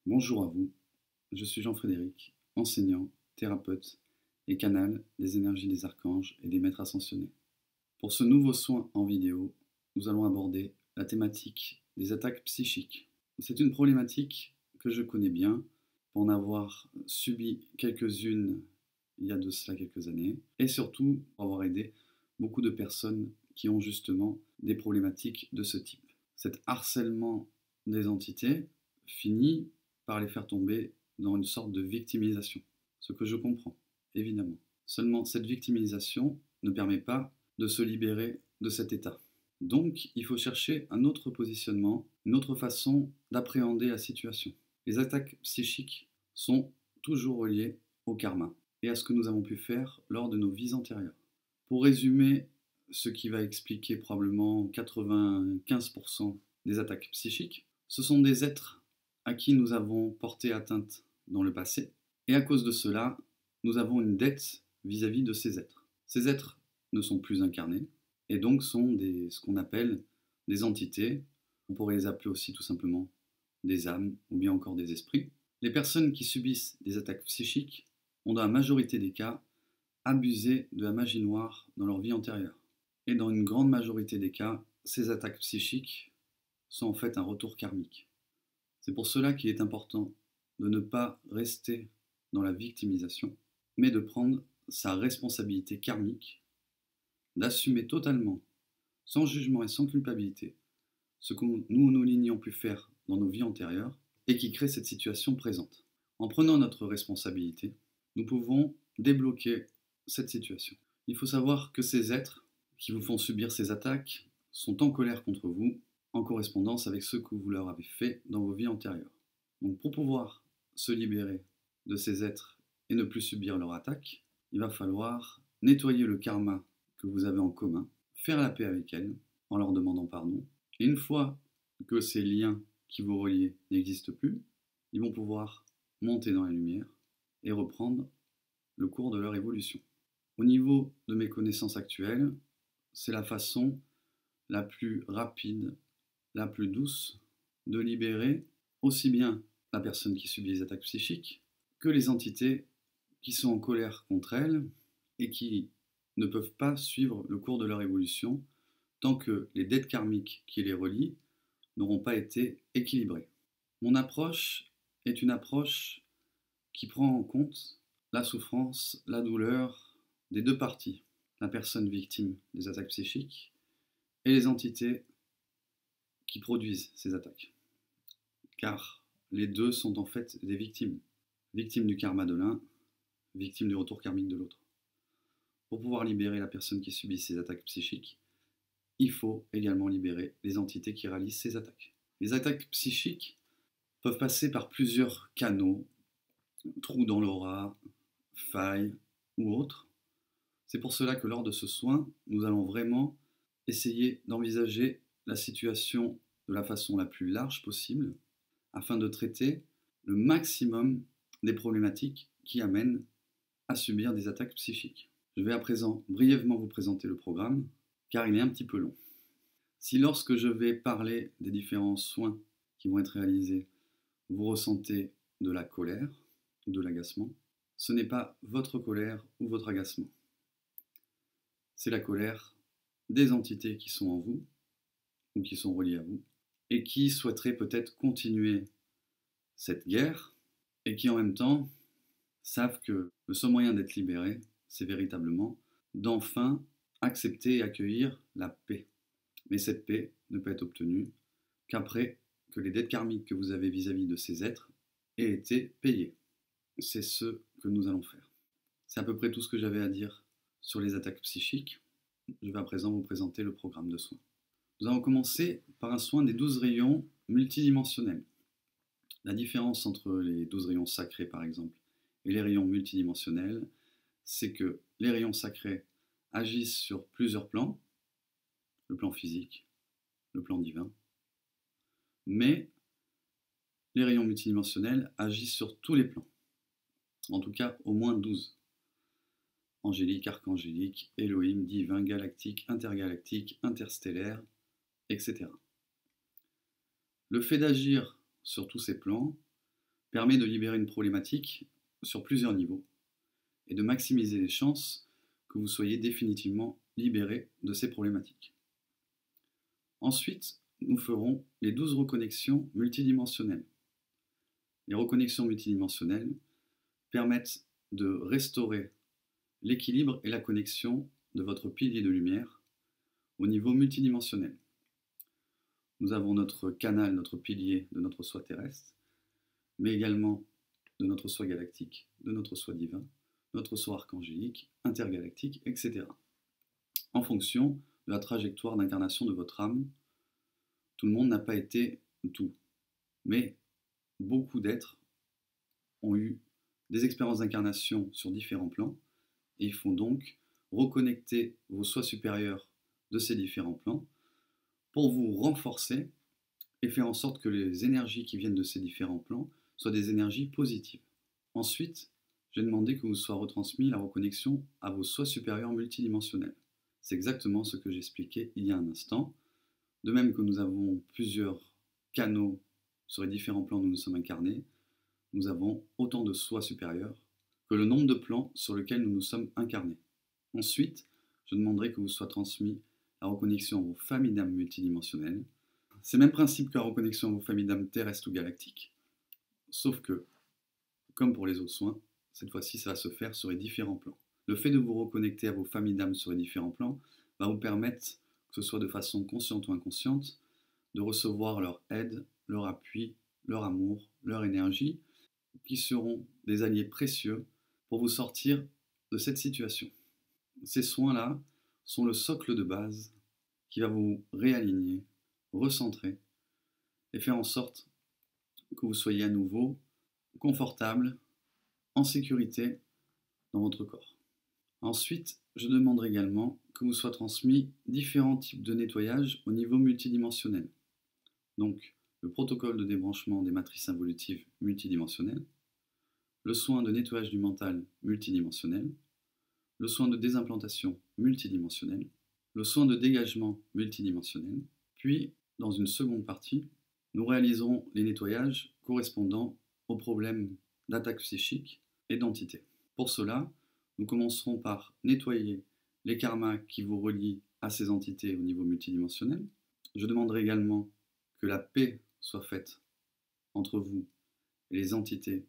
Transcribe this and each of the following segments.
Bonjour à vous, je suis Jean-Frédéric, enseignant, thérapeute et canal des énergies des archanges et des maîtres ascensionnés. Pour ce nouveau soin en vidéo, nous allons aborder la thématique des attaques psychiques. C'est une problématique que je connais bien pour en avoir subi quelques-unes il y a de cela quelques années et surtout pour avoir aidé beaucoup de personnes qui ont justement des problématiques de ce type. Cet harcèlement des entités finit par les faire tomber dans une sorte de victimisation. Ce que je comprends, évidemment. Seulement, cette victimisation ne permet pas de se libérer de cet état. Donc, il faut chercher un autre positionnement, une autre façon d'appréhender la situation. Les attaques psychiques sont toujours reliées au karma et à ce que nous avons pu faire lors de nos vies antérieures. Pour résumer, ce qui va expliquer probablement 95% des attaques psychiques, ce sont des êtres à qui nous avons porté atteinte dans le passé, et à cause de cela, nous avons une dette vis-à-vis de ces êtres. Ces êtres ne sont plus incarnés, et donc sont ce qu'on appelle des entités, on pourrait les appeler aussi tout simplement des âmes, ou bien encore des esprits. Les personnes qui subissent des attaques psychiques ont dans la majorité des cas abusé de la magie noire dans leur vie antérieure. Et dans une grande majorité des cas, ces attaques psychiques sont en fait un retour karmique. C'est pour cela qu'il est important de ne pas rester dans la victimisation, mais de prendre sa responsabilité karmique, d'assumer totalement, sans jugement et sans culpabilité, ce que nous ayons pu faire dans nos vies antérieures et qui crée cette situation présente. En prenant notre responsabilité, nous pouvons débloquer cette situation. Il faut savoir que ces êtres qui vous font subir ces attaques sont en colère contre vous, en correspondance avec ce que vous leur avez fait dans vos vies antérieures. Donc pour pouvoir se libérer de ces êtres et ne plus subir leur attaque, il va falloir nettoyer le karma que vous avez en commun, faire la paix avec elles en leur demandant pardon. Et une fois que ces liens qui vous reliaient n'existent plus, ils vont pouvoir monter dans la lumière et reprendre le cours de leur évolution. Au niveau de mes connaissances actuelles, c'est la façon la plus rapide, la plus douce de libérer aussi bien la personne qui subit les attaques psychiques que les entités qui sont en colère contre elle et qui ne peuvent pas suivre le cours de leur évolution tant que les dettes karmiques qui les relient n'auront pas été équilibrées. Mon approche est une approche qui prend en compte la souffrance, la douleur des deux parties, la personne victime des attaques psychiques et les entités qui produisent ces attaques. Car les deux sont en fait des victimes. Victimes du karma de l'un, victimes du retour karmique de l'autre. Pour pouvoir libérer la personne qui subit ces attaques psychiques, il faut également libérer les entités qui réalisent ces attaques. Les attaques psychiques peuvent passer par plusieurs canaux, trous dans l'aura, failles ou autres. C'est pour cela que lors de ce soin, nous allons vraiment essayer d'envisager la situation de la façon la plus large possible afin de traiter le maximum des problématiques qui amènent à subir des attaques psychiques. Je vais à présent brièvement vous présenter le programme car il est un petit peu long. Si lorsque je vais parler des différents soins qui vont être réalisés, vous ressentez de la colère ou de l'agacement, ce n'est pas votre colère ou votre agacement. C'est la colère des entités qui sont en vous ou qui sont reliées à vous et qui souhaiteraient peut-être continuer cette guerre et qui en même temps savent que le seul moyen d'être libéré, c'est véritablement d'enfin accepter et accueillir la paix. Mais cette paix ne peut être obtenue qu'après que les dettes karmiques que vous avez vis-à-vis de ces êtres aient été payées. C'est ce que nous allons faire. C'est à peu près tout ce que j'avais à dire sur les attaques psychiques. Je vais à présent vous présenter le programme de soins. Nous allons commencer par un soin des 12 rayons multidimensionnels. La différence entre les 12 rayons sacrés par exemple et les rayons multidimensionnels, c'est que les rayons sacrés agissent sur plusieurs plans, le plan physique, le plan divin, mais les rayons multidimensionnels agissent sur tous les plans, en tout cas au moins 12. Angélique, archangélique, Elohim, divin, galactique, intergalactique, interstellaire, etc. Le fait d'agir sur tous ces plans permet de libérer une problématique sur plusieurs niveaux et de maximiser les chances que vous soyez définitivement libéré de ces problématiques. Ensuite, nous ferons les 12 reconnexions multidimensionnelles. Les reconnexions multidimensionnelles permettent de restaurer l'équilibre et la connexion de votre pilier de lumière au niveau multidimensionnel. Nous avons notre canal, notre pilier de notre soi terrestre, mais également de notre soi galactique, de notre soi divin, notre soi archangélique, intergalactique, etc. En fonction de la trajectoire d'incarnation de votre âme, tout le monde n'a pas été tout, mais beaucoup d'êtres ont eu des expériences d'incarnation sur différents plans, et ils font donc reconnecter vos sois supérieurs de ces différents plans pour vous renforcer et faire en sorte que les énergies qui viennent de ces différents plans soient des énergies positives. Ensuite, j'ai demandé que vous soit retransmis la reconnexion à vos sois supérieurs multidimensionnels. C'est exactement ce que j'expliquais il y a un instant. De même que nous avons plusieurs canaux sur les différents plans où nous sommes incarnés, nous avons autant de sois supérieurs que le nombre de plans sur lesquels nous nous sommes incarnés. Ensuite, je demanderai que vous soit transmis la reconnexion à vos familles d'âmes multidimensionnelles. C'est le même principe que la reconnexion à vos familles d'âmes terrestres ou galactiques, sauf que, comme pour les autres soins, cette fois-ci ça va se faire sur les différents plans. Le fait de vous reconnecter à vos familles d'âmes sur les différents plans va vous permettre, que ce soit de façon consciente ou inconsciente, de recevoir leur aide, leur appui, leur amour, leur énergie, qui seront des alliés précieux pour vous sortir de cette situation. Ces soins-là sont le socle de base qui va vous réaligner, recentrer et faire en sorte que vous soyez à nouveau confortable, en sécurité dans votre corps. Ensuite, je demanderai également que vous soient transmis différents types de nettoyage au niveau multidimensionnel. Donc, le protocole de débranchement des matrices involutives multidimensionnelles, le soin de nettoyage du mental multidimensionnel, le soin de désimplantation multidimensionnel, le soin de dégagement multidimensionnel, puis, dans une seconde partie, nous réaliserons les nettoyages correspondant aux problèmes d'attaque psychique et d'entité. Pour cela, nous commencerons par nettoyer les karmas qui vous relient à ces entités au niveau multidimensionnel. Je demanderai également que la paix soit faite entre vous et les entités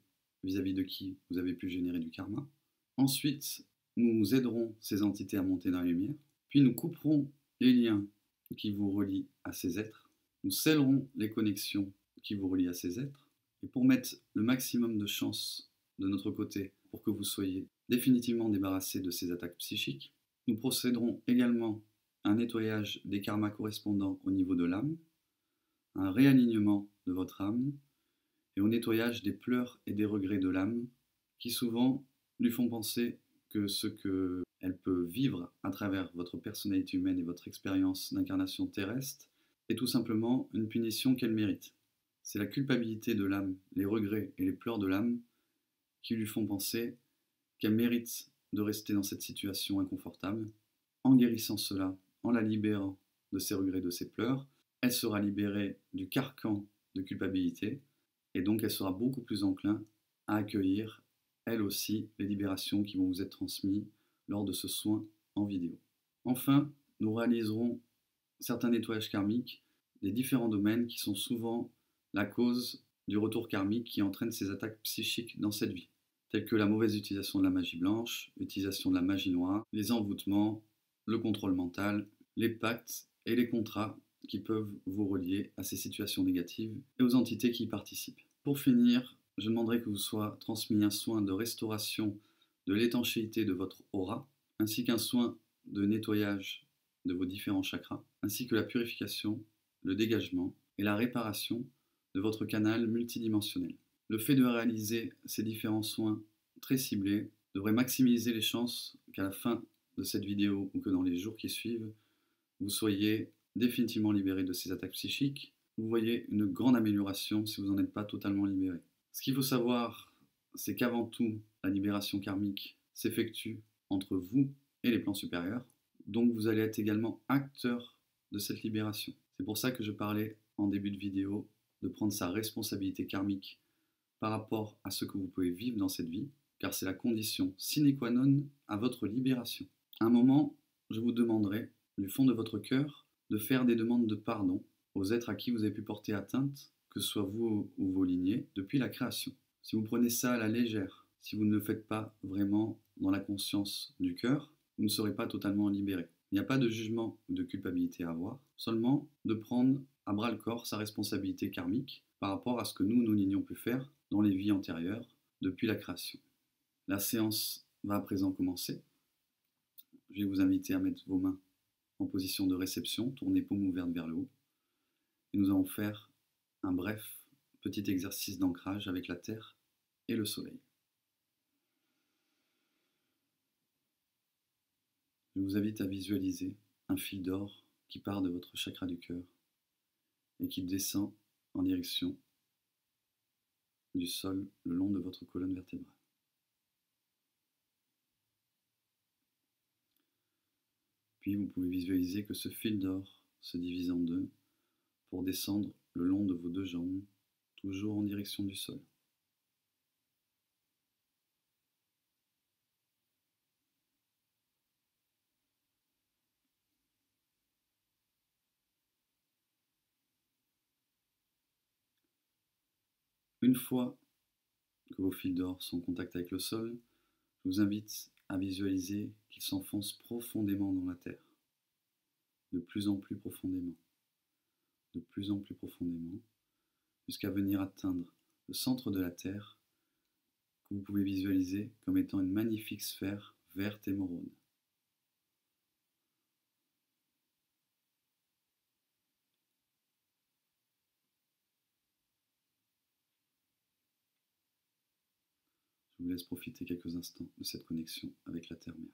vis-à-vis de qui vous avez pu générer du karma. Ensuite, nous aiderons ces entités à monter dans la lumière, puis nous couperons les liens qui vous relient à ces êtres, nous scellerons les connexions qui vous relient à ces êtres, et pour mettre le maximum de chance de notre côté pour que vous soyez définitivement débarrassé de ces attaques psychiques, nous procéderons également à un nettoyage des karmas correspondants au niveau de l'âme, un réalignement de votre âme, et au nettoyage des pleurs et des regrets de l'âme, qui souvent lui font penser que ce qu'elle peut vivre à travers votre personnalité humaine et votre expérience d'incarnation terrestre est tout simplement une punition qu'elle mérite. C'est la culpabilité de l'âme, les regrets et les pleurs de l'âme qui lui font penser qu'elle mérite de rester dans cette situation inconfortable. En guérissant cela, en la libérant de ses regrets, de ses pleurs, elle sera libérée du carcan de culpabilité et donc elle sera beaucoup plus enclin à accueillir, elle aussi, les libérations qui vont vous être transmises lors de ce soin en vidéo. Enfin, nous réaliserons certains nettoyages karmiques des différents domaines qui sont souvent la cause du retour karmique qui entraîne ces attaques psychiques dans cette vie, telles que la mauvaise utilisation de la magie blanche, l'utilisation de la magie noire, les envoûtements, le contrôle mental, les pactes et les contrats qui peuvent vous relier à ces situations négatives et aux entités qui y participent. Pour finir, je demanderai que vous soit transmis un soin de restauration de l'étanchéité de votre aura, ainsi qu'un soin de nettoyage de vos différents chakras, ainsi que la purification, le dégagement et la réparation de votre canal multidimensionnel. Le fait de réaliser ces différents soins très ciblés devrait maximiser les chances qu'à la fin de cette vidéo ou que dans les jours qui suivent, vous soyez définitivement libéré de ces attaques psychiques. Vous voyez une grande amélioration si vous n'en êtes pas totalement libéré. Ce qu'il faut savoir, c'est qu'avant tout, la libération karmique s'effectue entre vous et les plans supérieurs. Donc vous allez être également acteur de cette libération. C'est pour ça que je parlais en début de vidéo de prendre sa responsabilité karmique par rapport à ce que vous pouvez vivre dans cette vie, car c'est la condition sine qua non à votre libération. À un moment, je vous demanderai, du fond de votre cœur, de faire des demandes de pardon aux êtres à qui vous avez pu porter atteinte, que ce soit vous ou vos lignées, depuis la création. Si vous prenez ça à la légère, si vous ne le faites pas vraiment dans la conscience du cœur, vous ne serez pas totalement libéré. Il n'y a pas de jugement ou de culpabilité à avoir, seulement de prendre à bras le corps sa responsabilité karmique par rapport à ce que nous n'ayons pu faire dans les vies antérieures depuis la création. La séance va à présent commencer. Je vais vous inviter à mettre vos mains en position de réception, tournez paume ouverte vers le haut. Et nous allons faire un bref petit exercice d'ancrage avec la Terre et le Soleil. Je vous invite à visualiser un fil d'or qui part de votre chakra du cœur et qui descend en direction du sol le long de votre colonne vertébrale. Puis vous pouvez visualiser que ce fil d'or se divise en deux pour descendre le long de vos deux jambes, toujours en direction du sol. Une fois que vos fils d'or sont en contact avec le sol, je vous invite à visualiser qu'ils s'enfoncent profondément dans la terre, de plus en plus profondément, de plus en plus profondément, jusqu'à venir atteindre le centre de la terre, que vous pouvez visualiser comme étant une magnifique sphère verte émeraude. Je vous laisse profiter quelques instants de cette connexion avec la Terre-Mère.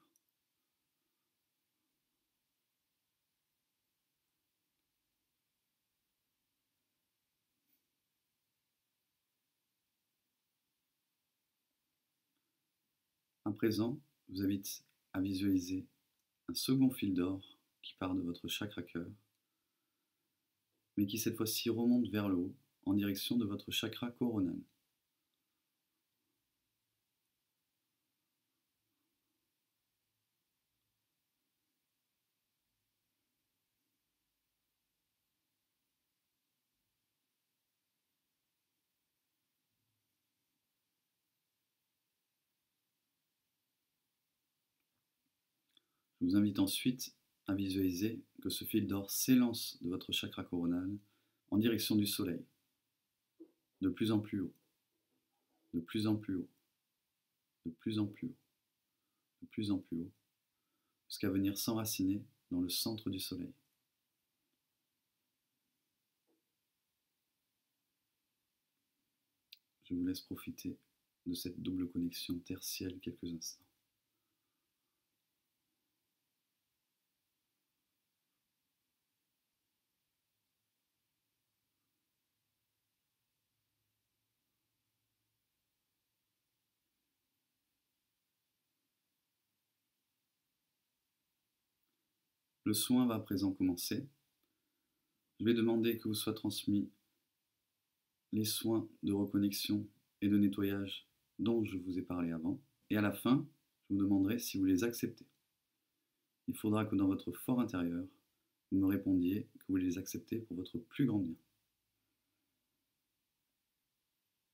À présent, je vous invite à visualiser un second fil d'or qui part de votre chakra cœur, mais qui cette fois-ci remonte vers le haut en direction de votre chakra coronal. Je vous invite ensuite à visualiser que ce fil d'or s'élance de votre chakra coronal en direction du soleil, de plus en plus haut, de plus en plus haut, de plus en plus haut, de plus en plus haut, jusqu'à venir s'enraciner dans le centre du soleil. Je vous laisse profiter de cette double connexion terre-ciel quelques instants. Le soin va à présent commencer. Je vais demander que vous soient transmis les soins de reconnexion et de nettoyage dont je vous ai parlé avant. Et à la fin, je vous demanderai si vous les acceptez. Il faudra que dans votre fort intérieur, vous me répondiez que vous les acceptez pour votre plus grand bien.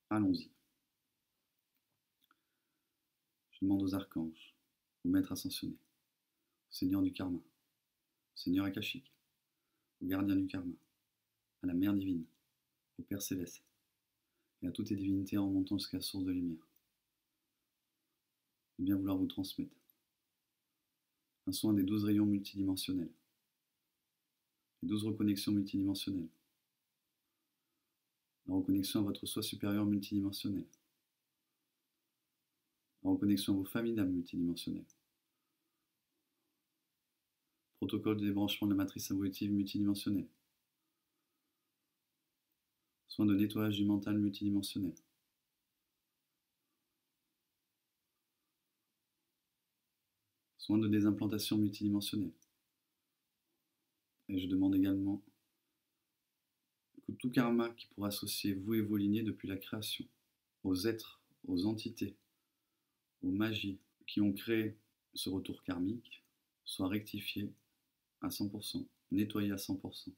Allons-y. Je demande aux archanges, aux maîtres ascensionnés, au Seigneur du karma, au Seigneur akashique, au gardien du karma, à la Mère divine, au Père céleste, et à toutes les divinités en remontant jusqu'à la source de lumière, de bien vouloir vous transmettre un soin des 12 rayons multidimensionnels, les 12 reconnexions multidimensionnelles, la reconnexion à votre soi supérieur multidimensionnel, la reconnexion à vos familles d'âmes multidimensionnelles, protocole de débranchement de la matrice évolutive multidimensionnelle, soin de nettoyage du mental multidimensionnel, soin de désimplantation multidimensionnelle. Et je demande également que tout karma qui pourra associer vous et vos lignées depuis la création aux êtres, aux entités, aux magies qui ont créé ce retour karmique soient rectifiés à 100%, nettoyés à 100%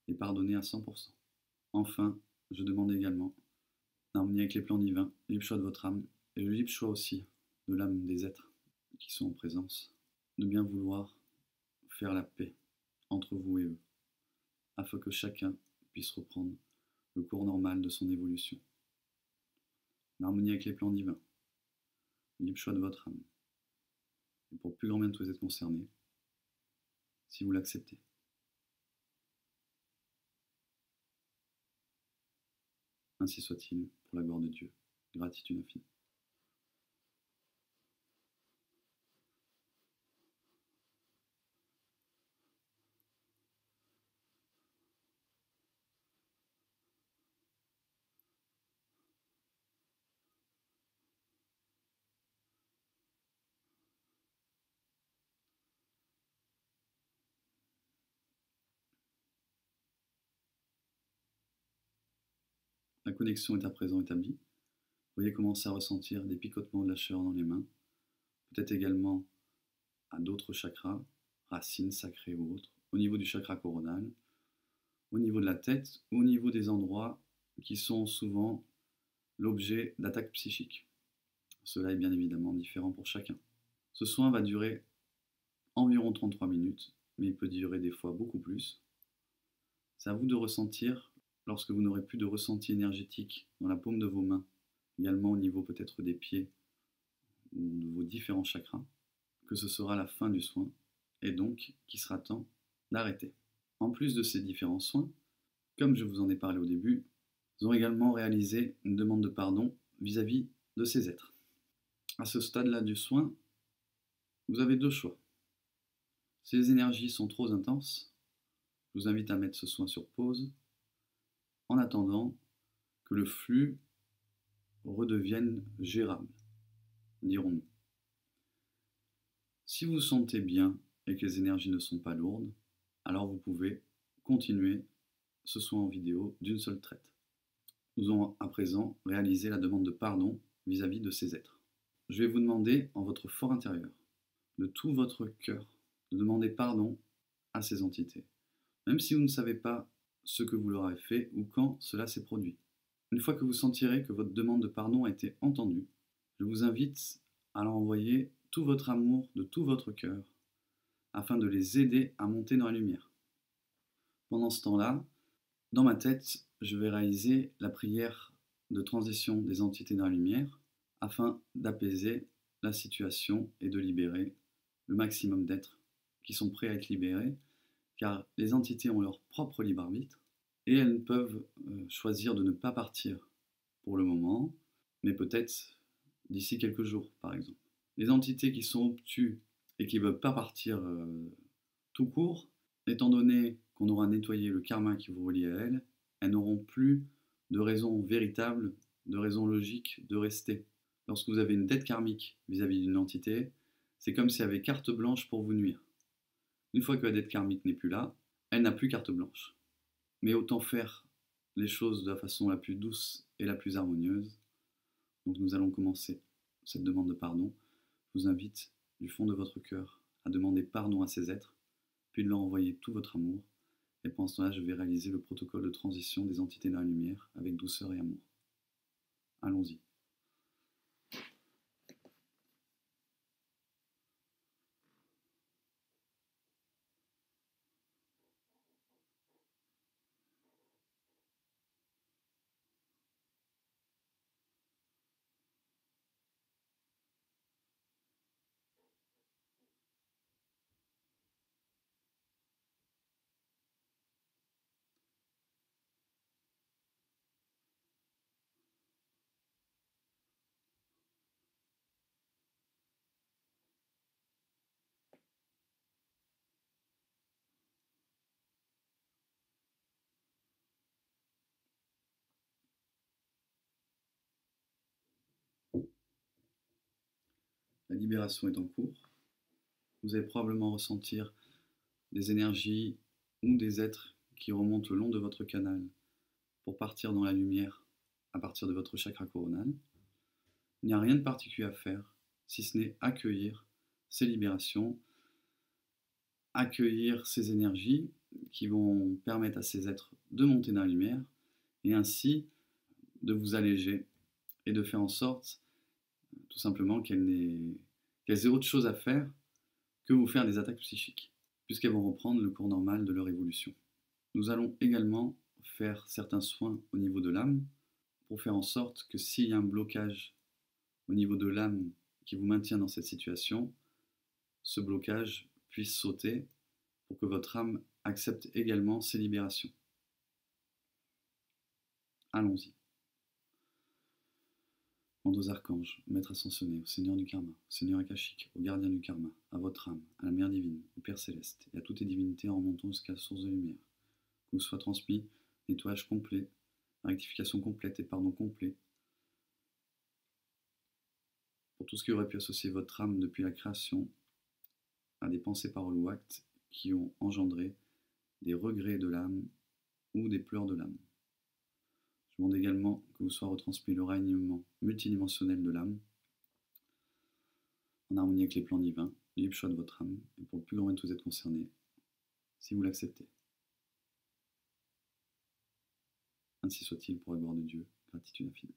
et pardonnés à 100%. Enfin, je demande également, d'harmonie avec les plans divins, le libre choix de votre âme et le libre choix aussi de l'âme des êtres qui sont en présence, de bien vouloir faire la paix entre vous et eux, afin que chacun puisse reprendre le cours normal de son évolution. L'harmonie avec les plans divins, le libre choix de votre âme, et pour le plus grand bien de tous les êtres concernés, si vous l'acceptez. Ainsi soit-il, pour la gloire de Dieu. Gratitude infinie. La connexion est à présent établie. Vous voyez commencer à ressentir des picotements de la chair dans les mains, peut-être également à d'autres chakras, racines sacrées ou autres, au niveau du chakra coronal, au niveau de la tête ou au niveau des endroits qui sont souvent l'objet d'attaques psychiques. Cela est bien évidemment différent pour chacun. Ce soin va durer environ 33 minutes, mais il peut durer des fois beaucoup plus. C'est à vous de ressentir, lorsque vous n'aurez plus de ressenti énergétique dans la paume de vos mains, également au niveau peut-être des pieds ou de vos différents chakras, que ce sera la fin du soin, et donc qu'il sera temps d'arrêter. En plus de ces différents soins, comme je vous en ai parlé au début, nous avons également réalisé une demande de pardon vis-à-vis de ces êtres. À ce stade-là du soin, vous avez deux choix. Si les énergies sont trop intenses, je vous invite à mettre ce soin sur pause, en attendant que le flux redevienne gérable, dirons-nous. Si vous vous sentez bien et que les énergies ne sont pas lourdes, alors vous pouvez continuer ce soin en vidéo d'une seule traite. Nous allons à présent réaliser la demande de pardon vis-à-vis de ces êtres. Je vais vous demander, en votre fort intérieur, de tout votre cœur, de demander pardon à ces entités, même si vous ne savez pas ce que vous leur avez fait ou quand cela s'est produit. Une fois que vous sentirez que votre demande de pardon a été entendue, je vous invite à leur envoyer tout votre amour de tout votre cœur, afin de les aider à monter dans la lumière. Pendant ce temps-là, dans ma tête, je vais réaliser la prière de transition des entités dans la lumière, afin d'apaiser la situation et de libérer le maximum d'êtres qui sont prêts à être libérés, car les entités ont leur propre libre arbitre, et elles peuvent choisir de ne pas partir pour le moment, mais peut-être d'ici quelques jours, par exemple. Les entités qui sont obtuses et qui ne veulent pas partir tout court, étant donné qu'on aura nettoyé le karma qui vous relie à elles, elles n'auront plus de raison véritable, de raison logique de rester. Lorsque vous avez une dette karmique vis-à-vis d'une entité, c'est comme si elle avait carte blanche pour vous nuire. Une fois que la dette karmique n'est plus là, elle n'a plus carte blanche. Mais autant faire les choses de la façon la plus douce et la plus harmonieuse. Donc nous allons commencer cette demande de pardon. Je vous invite du fond de votre cœur à demander pardon à ces êtres, puis de leur envoyer tout votre amour. Et pendant ce temps-là, je vais réaliser le protocole de transition des entités dans la lumière avec douceur et amour. Allons-y. La libération est en cours. Vous allez probablement ressentir des énergies ou des êtres qui remontent le long de votre canal pour partir dans la lumière à partir de votre chakra coronal. Il n'y a rien de particulier à faire, si ce n'est accueillir ces libérations, accueillir ces énergies qui vont permettre à ces êtres de monter dans la lumière et ainsi de vous alléger et de faire en sorte tout simplement qu'elles aient autre chose à faire que vous faire des attaques psychiques, puisqu'elles vont reprendre le cours normal de leur évolution. Nous allons également faire certains soins au niveau de l'âme pour faire en sorte que s'il y a un blocage au niveau de l'âme qui vous maintient dans cette situation, ce blocage puisse sauter pour que votre âme accepte également ces libérations. Allons-y. Demande aux archanges, au maître ascensionné, au Seigneur du karma, au Seigneur akashique, au gardien du karma, à votre âme, à la mère divine, au Père céleste et à toutes les divinités en remontant jusqu'à la source de lumière, que vous soit transmis nettoyage complet, rectification complète et pardon complet pour tout ce qui aurait pu associer votre âme depuis la création à des pensées, paroles ou actes qui ont engendré des regrets de l'âme ou des pleurs de l'âme. Je demande également que vous soit retransmis le rayonnement multidimensionnel de l'âme, en harmonie avec les plans divins, libre choix de votre âme, et pour le plus grand bien que vous êtes concerné, si vous l'acceptez. Ainsi soit-il pour la gloire de Dieu, gratitude infinie.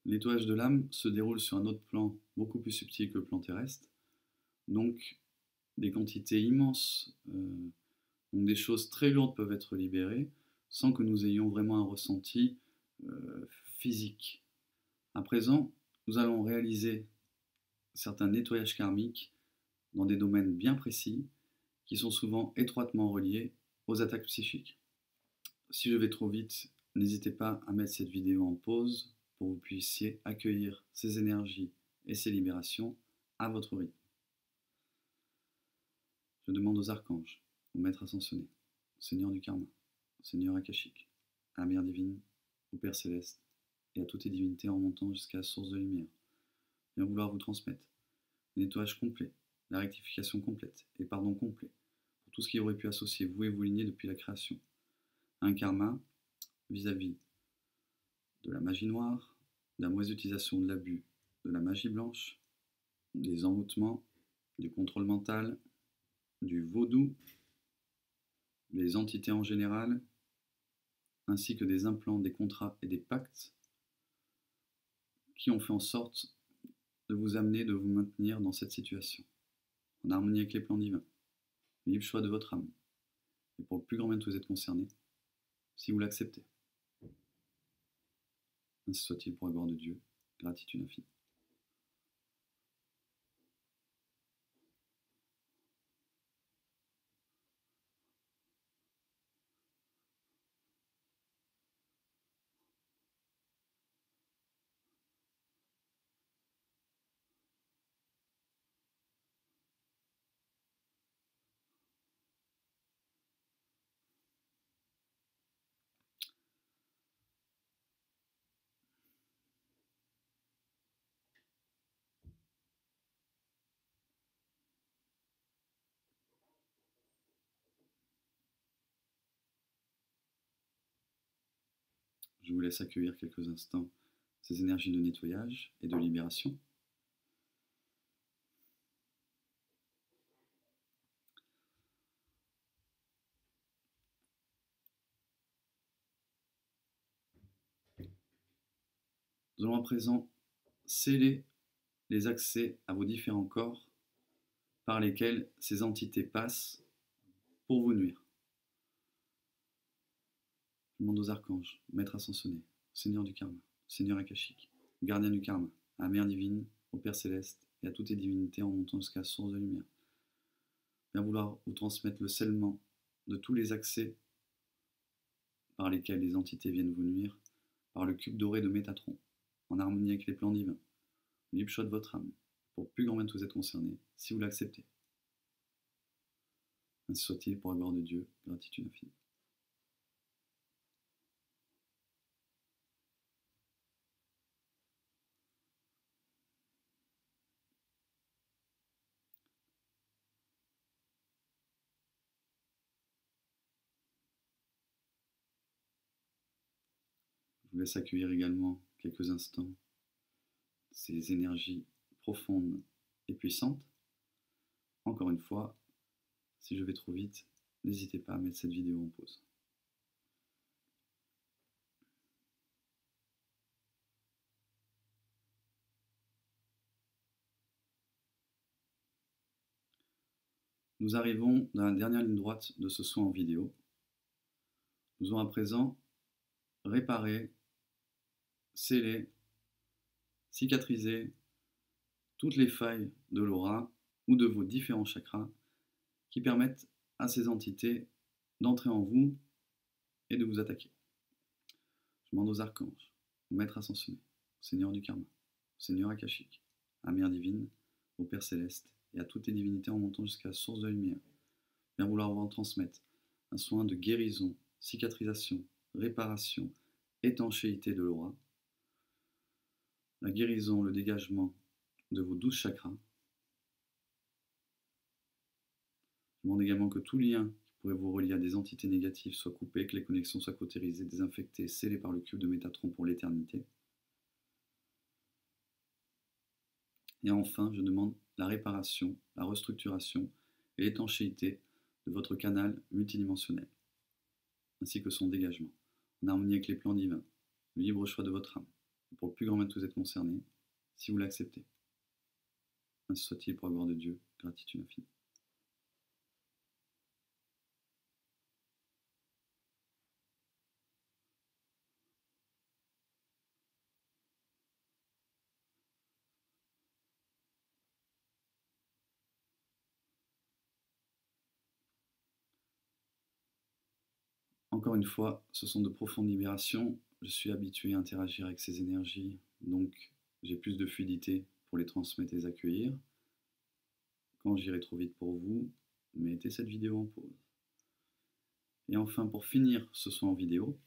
Le nettoyage de l'âme se déroule sur un autre plan beaucoup plus subtil que le plan terrestre, donc des quantités immenses, donc des choses très lourdes peuvent être libérées sans que nous ayons vraiment un ressenti physique. À présent, nous allons réaliser certains nettoyages karmiques dans des domaines bien précis qui sont souvent étroitement reliés aux attaques psychiques. Si je vais trop vite, n'hésitez pas à mettre cette vidéo en pause pour que vous puissiez accueillir ces énergies et ces libérations à votre rythme. Je demande aux archanges, au maître ascensionné, au Seigneur du karma, au Seigneur akashique, à la mère divine, au Père céleste et à toutes les divinités en remontant jusqu'à la source de lumière, bien vouloir vous transmettre le nettoyage complet, la rectification complète et pardon complet pour tout ce qui aurait pu associer vous et vos lignées depuis la création. Un karma vis-à-vis de la magie noire, de la mauvaise utilisation de l'abus, de la magie blanche, des envoûtements, du contrôle mental, du vaudou, des entités en général, ainsi que des implants, des contrats et des pactes qui ont fait en sorte de vous amener, de vous maintenir dans cette situation, en harmonie avec les plans divins, le libre choix de votre âme, et pour le plus grand bien que vous êtes concerné, si vous l'acceptez. Ainsi soit-il pour la gloire de Dieu, gratitude infinie. Je vous laisse accueillir quelques instants ces énergies de nettoyage et de libération. Nous allons à présent sceller les accès à vos différents corps par lesquels ces entités passent pour vous nuire. Je demande aux archanges, maître ascensionné, Seigneur du karma, Seigneur akashique, gardien du karma, à la mère divine, au Père céleste et à toutes les divinités en montant jusqu'à la source de lumière, bien vouloir vous transmettre le scellement de tous les accès par lesquels les entités viennent vous nuire, par le cube doré de Métatron, en harmonie avec les plans divins, le libre choix de votre âme, pour le plus grand bien que vous êtes concerné, si vous l'acceptez. Ainsi soit-il pour la gloire de Dieu, gratitude infinie. Je vous laisse accueillir également quelques instants ces énergies profondes et puissantes. Encore une fois, si je vais trop vite, n'hésitez pas à mettre cette vidéo en pause. Nous arrivons dans la dernière ligne droite de ce soin en vidéo. Nous allons à présent réparer, sceller, cicatriser toutes les failles de l'aura ou de vos différents chakras qui permettent à ces entités d'entrer en vous et de vous attaquer. Je demande aux archanges, aux maîtres ascensionnés, au Seigneur du karma, au Seigneur akashique, à Mère divine, au Père céleste et à toutes les divinités en montant jusqu'à la source de la lumière, bien vouloir vous en transmettre un soin de guérison, cicatrisation, réparation, étanchéité de l'aura, la guérison, le dégagement de vos 12 chakras. Je demande également que tout lien qui pourrait vous relier à des entités négatives soit coupé, que les connexions soient cautérisées, désinfectées, scellées par le cube de Métatron pour l'éternité. Et enfin, je demande la réparation, la restructuration et l'étanchéité de votre canal multidimensionnel, ainsi que son dégagement, en harmonie avec les plans divins, le libre choix de votre âme, pour le plus grand bien que vous êtes concerné, si vous l'acceptez. Ainsi soit-il pour la gloire de Dieu, gratitude infinie. Encore une fois, ce sont de profondes libérations. Je suis habitué à interagir avec ces énergies, donc j'ai plus de fluidité pour les transmettre et les accueillir. Quand j'irai trop vite pour vous, mettez cette vidéo en pause. Et enfin, pour finir ce soin en vidéo,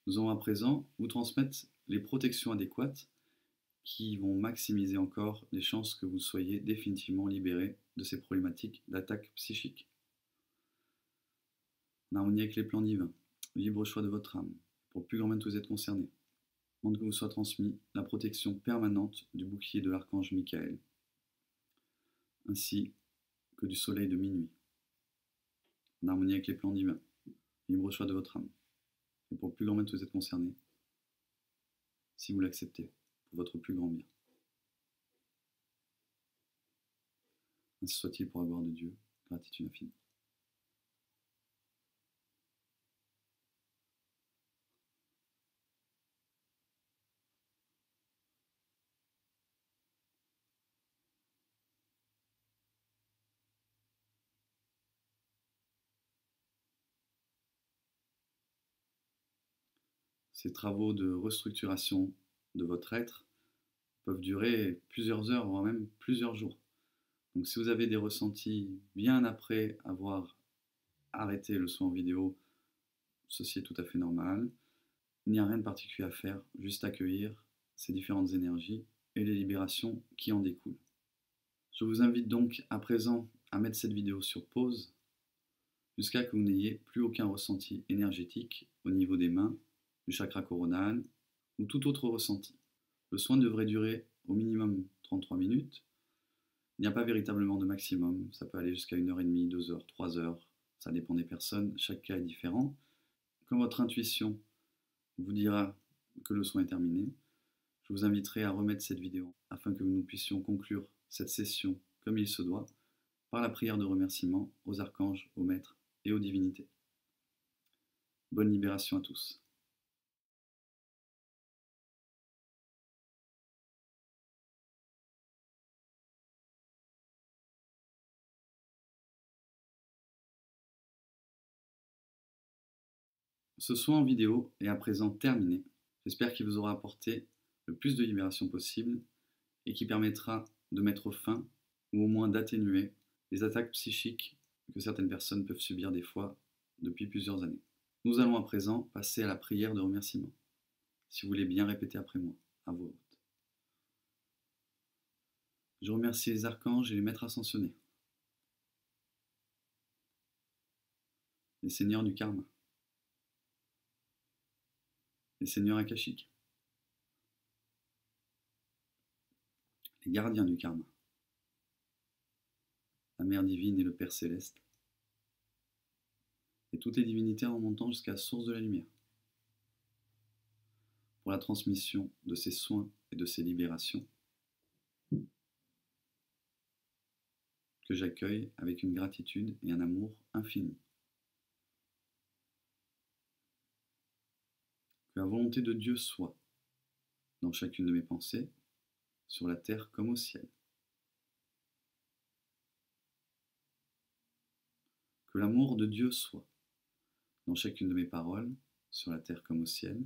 nous allons à présent vous transmettre les protections adéquates qui vont maximiser encore les chances que vous soyez définitivement libéré de ces problématiques d'attaque psychique. En harmonie avec les plans divins, le libre choix de votre âme, pour le plus grand bien que vous êtes concerné. Je demande que vous soit transmis la protection permanente du bouclier de l'archange Michael, ainsi que du soleil de minuit, en harmonie avec les plans divins, le libre choix de votre âme, et pour le plus grand bien que vous êtes concerné, si vous l'acceptez, pour votre plus grand bien. Ainsi soit-il pour la gloire de Dieu, gratitude infinie. Ces travaux de restructuration de votre être peuvent durer plusieurs heures, voire même plusieurs jours. Donc si vous avez des ressentis bien après avoir arrêté le soin en vidéo, ceci est tout à fait normal. Il n'y a rien de particulier à faire, juste accueillir ces différentes énergies et les libérations qui en découlent. Je vous invite donc à présent à mettre cette vidéo sur pause jusqu'à ce que vous n'ayez plus aucun ressenti énergétique au niveau des mains, du chakra coronal ou tout autre ressenti. Le soin devrait durer au minimum 33 minutes. Il n'y a pas véritablement de maximum, ça peut aller jusqu'à 1h30, 2h, 3h, ça dépend des personnes, chaque cas est différent. Quand votre intuition vous dira que le soin est terminé, je vous inviterai à remettre cette vidéo afin que nous puissions conclure cette session comme il se doit par la prière de remerciement aux archanges, aux maîtres et aux divinités. Bonne libération à tous. Ce soin en vidéo est à présent terminé. J'espère qu'il vous aura apporté le plus de libération possible et qui permettra de mettre fin ou au moins d'atténuer les attaques psychiques que certaines personnes peuvent subir des fois depuis plusieurs années. Nous allons à présent passer à la prière de remerciement. Si vous voulez bien répéter après moi, à voix haute. Je remercie les archanges et les maîtres ascensionnés, les seigneurs du karma, les seigneurs akashiques, les gardiens du karma, la Mère divine et le Père céleste, et toutes les divinités en remontant jusqu'à la source de la lumière, pour la transmission de ces soins et de ces libérations que j'accueille avec une gratitude et un amour infini. Que la volonté de Dieu soit dans chacune de mes pensées, sur la terre comme au ciel. Que l'amour de Dieu soit dans chacune de mes paroles, sur la terre comme au ciel.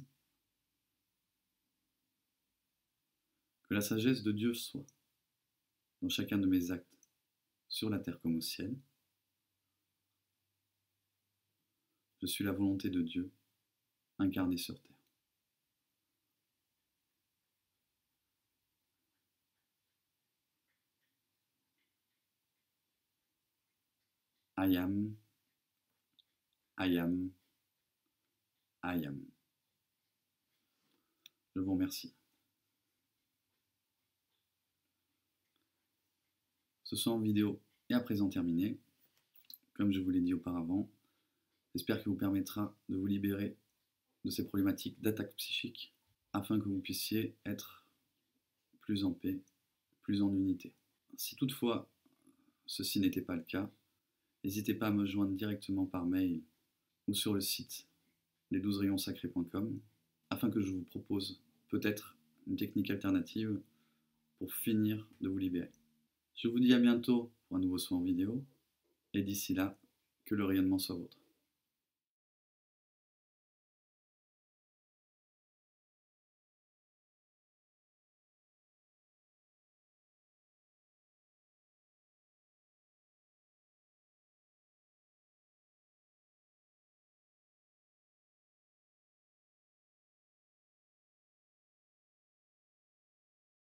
Que la sagesse de Dieu soit dans chacun de mes actes, sur la terre comme au ciel. Je suis la volonté de Dieu, incarnée sur terre. I am, I am, I am. Je vous remercie. Ce soir en vidéo est à présent terminé. Comme je vous l'ai dit auparavant, j'espère qu'il vous permettra de vous libérer de ces problématiques d'attaque psychique afin que vous puissiez être plus en paix, plus en unité. Si toutefois ceci n'était pas le cas, n'hésitez pas à me joindre directement par mail ou sur le site les12rayonsacrés.com afin que je vous propose peut-être une technique alternative pour finir de vous libérer. Je vous dis à bientôt pour un nouveau soin en vidéo et d'ici là, que le rayonnement soit vôtre.